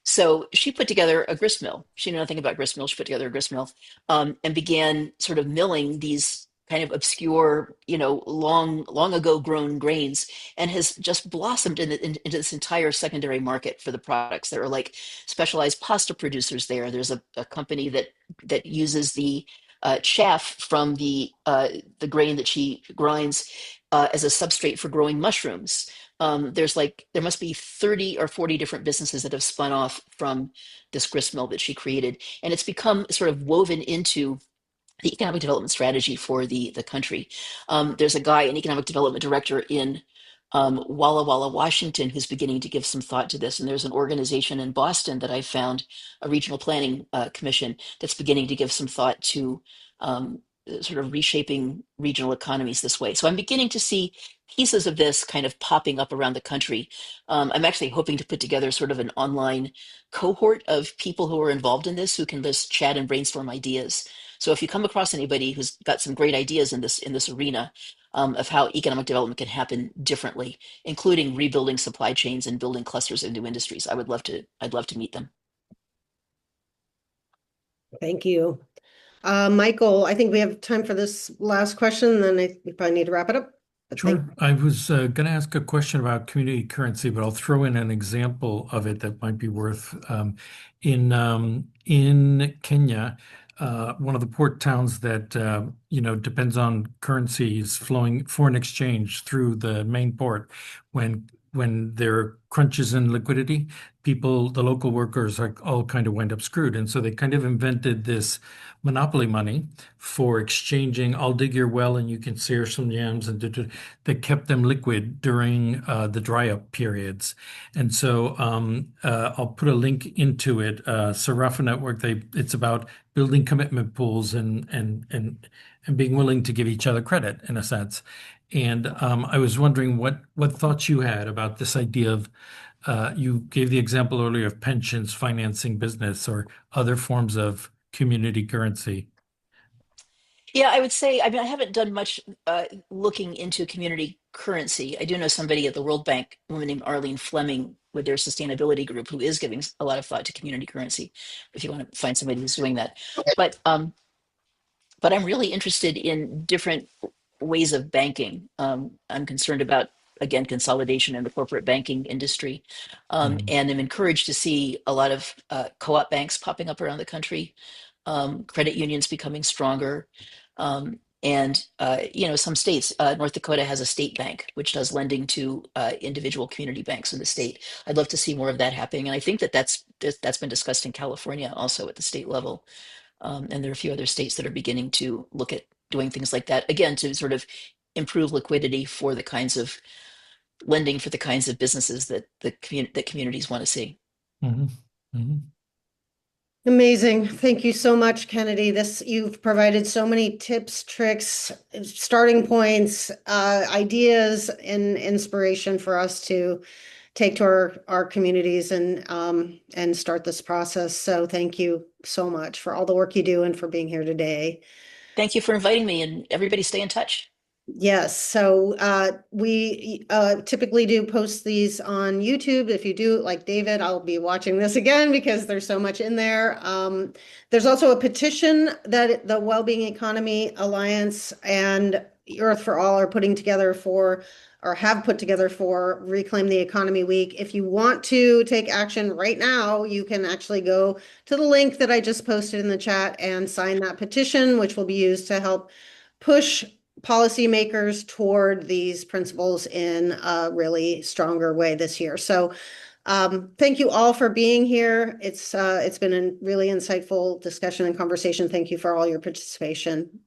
So she put together a grist mill. She knew nothing about grist mill. She put together a grist mill, and began sort of milling these kind of obscure, long ago grown grains, and has just blossomed into this entire secondary market for the products. There are like specialized pasta producers there. There's a company that uses the chaff from the grain that she grinds as a substrate for growing mushrooms. There must be 30 or 40 different businesses that have spun off from this grist mill that she created, and it's become sort of woven into the economic development strategy for the country. There's a guy, an economic development director in Walla Walla, Washington, who's beginning to give some thought to this. And there's an organization in Boston that I found, a regional planning commission, that's beginning to give some thought to sort of reshaping regional economies this way. So I'm beginning to see pieces of this kind of popping up around the country. I'm actually hoping to put together sort of an online cohort of people who are involved in this, who can just chat and brainstorm ideas. So if you come across anybody who's got some great ideas in this arena of how economic development can happen differently, including rebuilding supply chains and building clusters of new industries, I'd love to meet them. Thank you. Michael, I think we have time for this last question, and then we probably need to wrap it up. But thank Sure. I was going to ask a question about community currency, but I'll throw in an example of it that might be worth. In Kenya, one of the port towns that depends on currencies flowing, foreign exchange through the main port. When there are crunches in liquidity, the local workers are all kind of wind up screwed, and so they kind of invented this monopoly money for exchanging. I'll dig your well, and you can sear some yams, and that kept them liquid during the dry up periods. And so I'll put a link into it. Sarafa Network, it's about building commitment pools and being willing to give each other credit in a sense. And I was wondering what thoughts you had about this idea of you gave the example earlier of pensions financing business or other forms of community currency. Yeah, I would say, I mean, I haven't done much looking into community currency. I do know somebody at the World Bank, a woman named Arlene Fleming, with their sustainability group, who is giving a lot of thought to community currency, if you want to find somebody who's doing that. But I'm really interested in different ways of banking. I'm concerned about, again, consolidation in the corporate banking industry. Mm. And I'm encouraged to see a lot of co-op banks popping up around the country, credit unions becoming stronger. Some states, North Dakota has a state bank, which does lending to individual community banks in the state. I'd love to see more of that happening. And I think that's been discussed in California also at the state level. And there are a few other states that are beginning to look at doing things like that, again, to sort of improve liquidity for the kinds of lending for the kinds of businesses that that communities want to see. Mhm. Mhm. Amazing. Thank you so much, Kennedy. You've provided so many tips, tricks, starting points, ideas, and inspiration for us to take to our communities and start this process. So thank you so much for all the work you do and for being here today. Thank you for inviting me, and everybody stay in touch. Yes, so we typically do post these on YouTube. If you do, like David, I'll be watching this again because there's so much in there. There's also a petition that the Wellbeing Economy Alliance and Earth for All are putting together for, or have put together for Reclaim the Economy Week. If you want to take action right now, you can actually go to the link that I just posted in the chat and sign that petition, which will be used to help push policymakers toward these principles in a really stronger way this year. So thank you all for being here. It's been a really insightful discussion and conversation. Thank you for all your participation.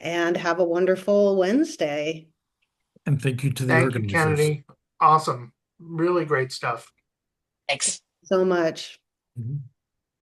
And have a wonderful Wednesday. And thank you to the Thank you, organizers. Kennedy. Awesome. Really great stuff. Thanks. So much. Mhm.